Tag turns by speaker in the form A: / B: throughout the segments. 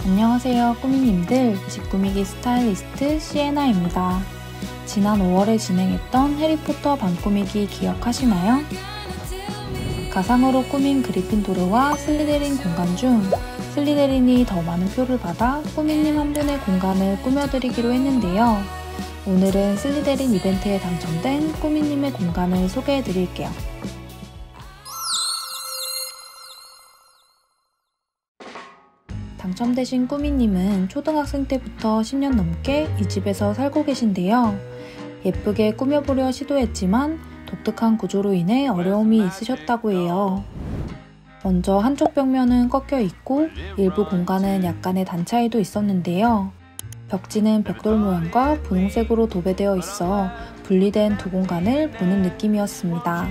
A: 안녕하세요 꾸미님들, 집 꾸미기 스타일리스트 시에나입니다. 지난 5월에 진행했던 해리포터 방 꾸미기 기억하시나요? 가상으로 꾸민 그리핀도르와 슬리데린 공간 중 슬리데린이 더 많은 표를 받아 꾸미님 한 분의 공간을 꾸며드리기로 했는데요. 오늘은 슬리데린 이벤트에 당첨된 꾸미님의 공간을 소개해드릴게요. 당첨되신 꾸미님은 초등학생 때부터 10년 넘게 이 집에서 살고 계신데요. 예쁘게 꾸며보려 시도했지만 독특한 구조로 인해 어려움이 있으셨다고 해요. 먼저 한쪽 벽면은 꺾여 있고 일부 공간은 약간의 단 차이도 있었는데요. 벽지는 벽돌 모양과 분홍색으로 도배되어 있어 분리된 두 공간을 보는 느낌이었습니다.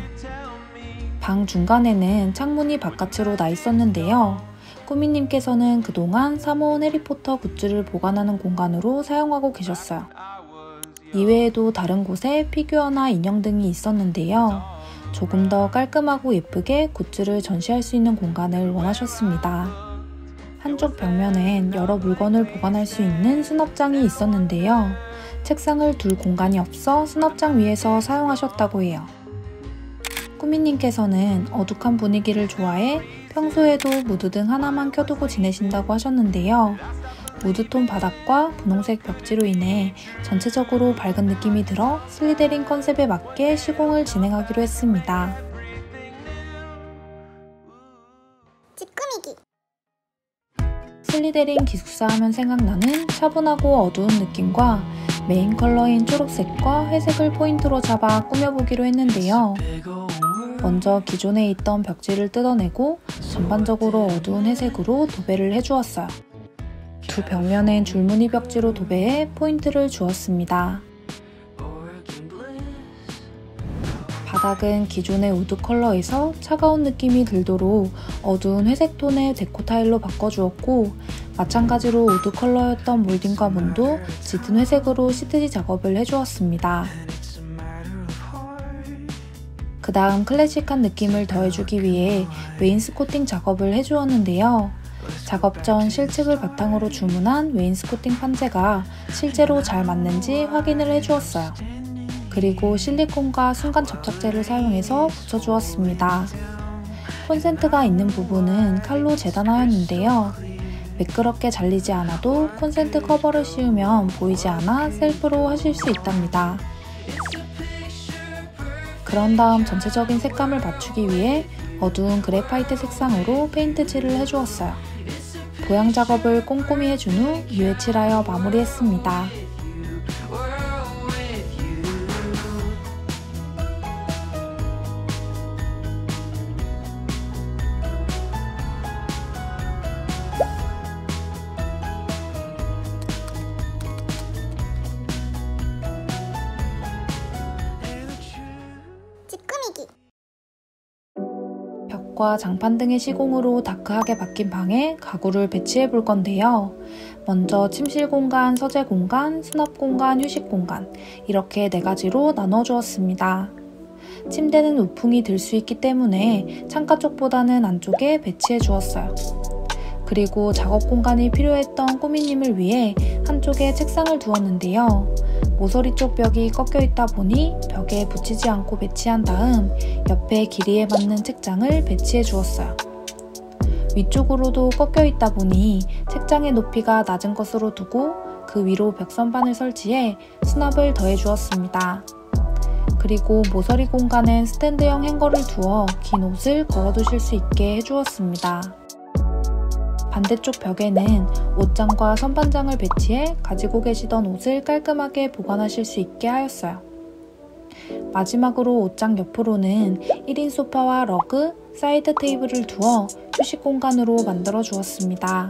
A: 방 중간에는 창문이 바깥으로 나 있었는데요. 꾸미님께서는 그동안 사모은 해리포터 굿즈를 보관하는 공간으로 사용하고 계셨어요. 이외에도 다른 곳에 피규어나 인형 등이 있었는데요. 조금 더 깔끔하고 예쁘게 굿즈를 전시할 수 있는 공간을 원하셨습니다. 한쪽 벽면엔 여러 물건을 보관할 수 있는 수납장이 있었는데요. 책상을 둘 공간이 없어 수납장 위에서 사용하셨다고 해요. 꾸미님께서는 어둑한 분위기를 좋아해 평소에도 무드등 하나만 켜두고 지내신다고 하셨는데요. 무드톤 바닥과 분홍색 벽지로 인해 전체적으로 밝은 느낌이 들어 슬리데린 컨셉에 맞게 시공을 진행하기로 했습니다.
B: 집 꾸미기.
A: 슬리데린 기숙사 하면 생각나는 차분하고 어두운 느낌과 메인 컬러인 초록색과 회색을 포인트로 잡아 꾸며보기로 했는데요. 먼저 기존에 있던 벽지를 뜯어내고 전반적으로 어두운 회색으로 도배를 해주었어요. 두 벽면엔 줄무늬 벽지로 도배해 포인트를 주었습니다. 바닥은 기존의 우드 컬러에서 차가운 느낌이 들도록 어두운 회색 톤의 데코 타일로 바꿔주었고, 마찬가지로 우드 컬러였던 몰딩과 문도 짙은 회색으로 시트지 작업을 해주었습니다. 그 다음 클래식한 느낌을 더해주기 위해 웨인스코팅 작업을 해주었는데요. 작업 전 실측을 바탕으로 주문한 웨인스코팅 판재가 실제로 잘 맞는지 확인을 해주었어요. 그리고 실리콘과 순간 접착제를 사용해서 붙여주었습니다. 콘센트가 있는 부분은 칼로 재단하였는데요. 매끄럽게 잘리지 않아도 콘센트 커버를 씌우면 보이지 않아 셀프로 하실 수 있답니다. 그런 다음 전체적인 색감을 맞추기 위해 어두운 그래파이트 색상으로 페인트 칠을 해주었어요. 보양 작업을 꼼꼼히 해준 후 유에 칠하여 마무리했습니다. 벽과 장판 등의 시공으로 다크하게 바뀐 방에 가구를 배치해 볼 건데요. 먼저 침실 공간, 서재 공간, 수납 공간, 휴식 공간 이렇게 4가지로 나눠 주었습니다. 침대는 우풍이 들 수 있기 때문에 창가 쪽보다는 안쪽에 배치해 주었어요. 그리고 작업 공간이 필요했던 꾸미님을 위해 한쪽에 책상을 두었는데요. 모서리 쪽 벽이 꺾여 있다 보니 벽에 붙이지 않고 배치한 다음 옆에 길이에 맞는 책장을 배치해 주었어요. 위쪽으로도 꺾여 있다 보니 책장의 높이가 낮은 것으로 두고 그 위로 벽선반을 설치해 수납을 더해 주었습니다. 그리고 모서리 공간엔 스탠드형 행거를 두어 긴 옷을 걸어 두실 수 있게 해주었습니다. 반대쪽 벽에는 옷장과 선반장을 배치해 가지고 계시던 옷을 깔끔하게 보관하실 수 있게 하였어요. 마지막으로 옷장 옆으로는 1인 소파와 러그, 사이드 테이블을 두어 휴식 공간으로 만들어 주었습니다.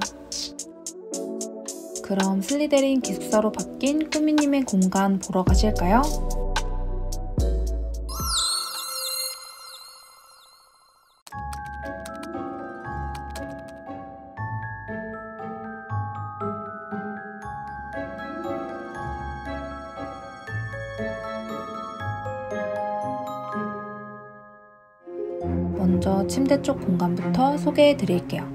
A: 그럼 슬리데린 기숙사로 바뀐 꾸미님의 공간 보러 가실까요? 먼저 침대 쪽 공간부터 소개해 드릴게요.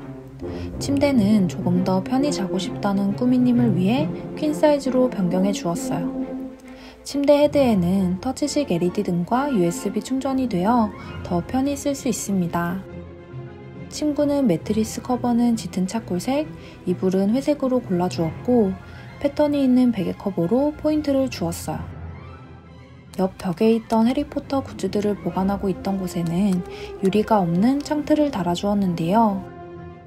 A: 침대는 조금 더 편히 자고 싶다는 꾸미님을 위해 퀸 사이즈로 변경해 주었어요. 침대 헤드에는 터치식 LED 등과 USB 충전이 되어 더 편히 쓸 수 있습니다. 침구는 매트리스 커버는 짙은 차콜색, 이불은 회색으로 골라주었고 패턴이 있는 베개 커버로 포인트를 주었어요. 옆 벽에 있던 해리포터 굿즈들을 보관하고 있던 곳에는 유리가 없는 창틀을 달아주었는데요.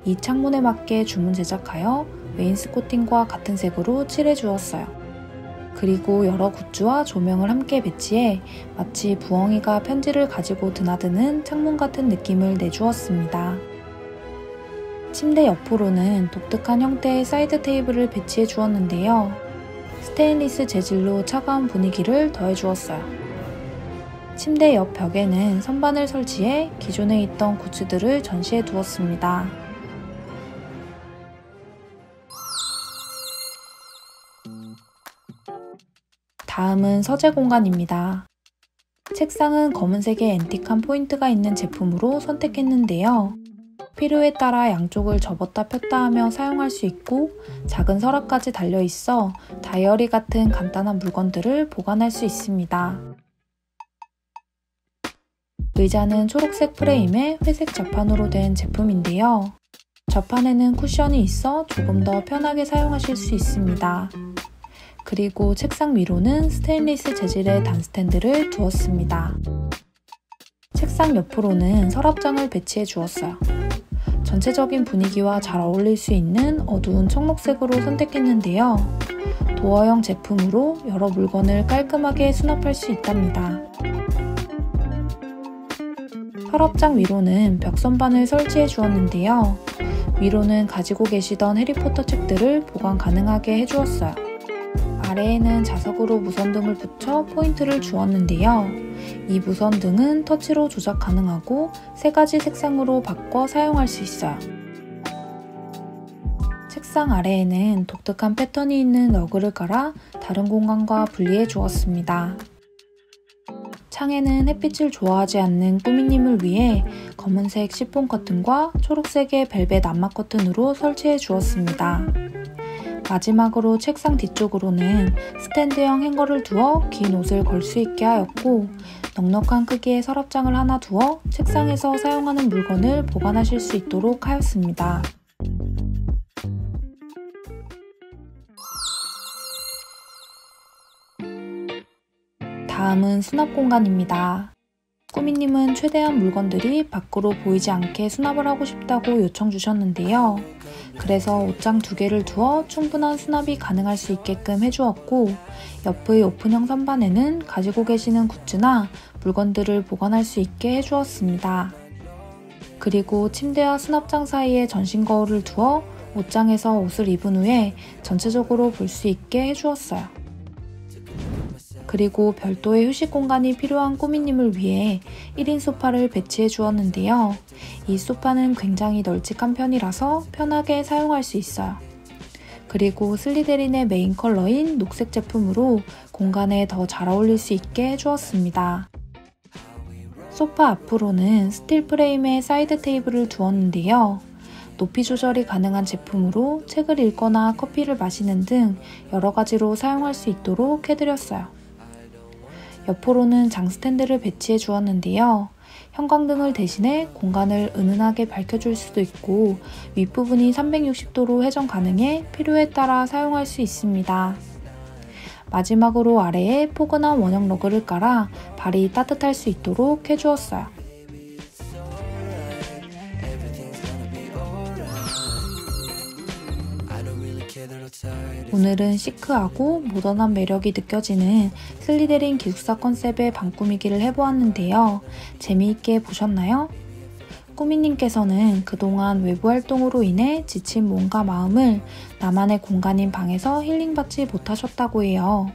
A: 이 창문에 맞게 주문 제작하여 웨인스코팅과 같은 색으로 칠해주었어요. 그리고 여러 굿즈와 조명을 함께 배치해 마치 부엉이가 편지를 가지고 드나드는 창문 같은 느낌을 내주었습니다. 침대 옆으로는 독특한 형태의 사이드 테이블을 배치해 주었는데요. 스테인리스 재질로 차가운 분위기를 더해 주었어요. 침대 옆 벽에는 선반을 설치해 기존에 있던 굿즈들을 전시해 두었습니다. 다음은 서재 공간입니다. 책상은 검은색의 앤틱한 포인트가 있는 제품으로 선택했는데요. 필요에 따라 양쪽을 접었다 폈다 하며 사용할 수 있고 작은 서랍까지 달려있어 다이어리 같은 간단한 물건들을 보관할 수 있습니다. 의자는 초록색 프레임에 회색 좌판으로 된 제품인데요. 좌판에는 쿠션이 있어 조금 더 편하게 사용하실 수 있습니다. 그리고 책상 위로는 스테인리스 재질의 단스탠드를 두었습니다. 책상 옆으로는 서랍장을 배치해 주었어요. 전체적인 분위기와 잘 어울릴 수 있는 어두운 청록색으로 선택했는데요. 도어형 제품으로 여러 물건을 깔끔하게 수납할 수 있답니다. 서랍장 위로는 벽선반을 설치해 주었는데요. 위로는 가지고 계시던 해리포터 책들을 보관 가능하게 해주었어요. 아래에는 자석으로 무선등을 붙여 포인트를 주었는데요. 이 무선등은 터치로 조작 가능하고 3가지 색상으로 바꿔 사용할 수 있어요. 책상 아래에는 독특한 패턴이 있는 러그를 깔아 다른 공간과 분리해 주었습니다. 창에는 햇빛을 좋아하지 않는 꾸미님을 위해 검은색 시폰 커튼과 초록색의 벨벳 암막 커튼으로 설치해 주었습니다. 마지막으로 책상 뒤쪽으로는 스탠드형 행거를 두어 긴 옷을 걸 수 있게 하였고 넉넉한 크기의 서랍장을 하나 두어 책상에서 사용하는 물건을 보관하실 수 있도록 하였습니다. 다음은 수납 공간입니다. 꾸미님은 최대한 물건들이 밖으로 보이지 않게 수납을 하고 싶다고 요청 주셨는데요. 그래서 옷장 2개를 두어 충분한 수납이 가능할 수 있게끔 해주었고 옆의 오픈형 선반에는 가지고 계시는 굿즈나 물건들을 보관할 수 있게 해주었습니다. 그리고 침대와 수납장 사이에 전신 거울을 두어 옷장에서 옷을 입은 후에 전체적으로 볼 수 있게 해주었어요. 그리고 별도의 휴식 공간이 필요한 꾸미님을 위해 1인 소파를 배치해 주었는데요. 이 소파는 굉장히 널찍한 편이라서 편하게 사용할 수 있어요. 그리고 슬리데린의 메인 컬러인 녹색 제품으로 공간에 더 잘 어울릴 수 있게 해주었습니다. 소파 앞으로는 스틸 프레임의 사이드 테이블을 두었는데요. 높이 조절이 가능한 제품으로 책을 읽거나 커피를 마시는 등 여러 가지로 사용할 수 있도록 해드렸어요. 옆으로는 장 스탠드를 배치해 주었는데요. 형광등을 대신해 공간을 은은하게 밝혀줄 수도 있고 윗부분이 360도로 회전 가능해 필요에 따라 사용할 수 있습니다. 마지막으로 아래에 포근한 원형 러그를 깔아 발이 따뜻할 수 있도록 해주었어요. 오늘은 시크하고 모던한 매력이 느껴지는 슬리데린 기숙사 컨셉의 방 꾸미기를 해보았는데요. 재미있게 보셨나요? 꾸미님께서는 그동안 외부 활동으로 인해 지친 몸과 마음을 나만의 공간인 방에서 힐링받지 못하셨다고 해요.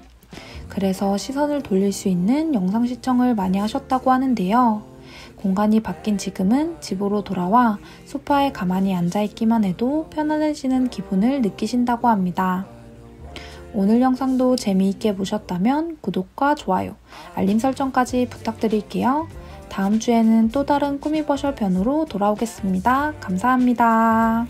A: 그래서 시선을 돌릴 수 있는 영상 시청을 많이 하셨다고 하는데요. 공간이 바뀐 지금은 집으로 돌아와 소파에 가만히 앉아있기만 해도 편안해지는 기분을 느끼신다고 합니다. 오늘 영상도 재미있게 보셨다면 구독과 좋아요, 알림 설정까지 부탁드릴게요. 다음 주에는 또 다른 꾸미버셜 편으로 돌아오겠습니다. 감사합니다.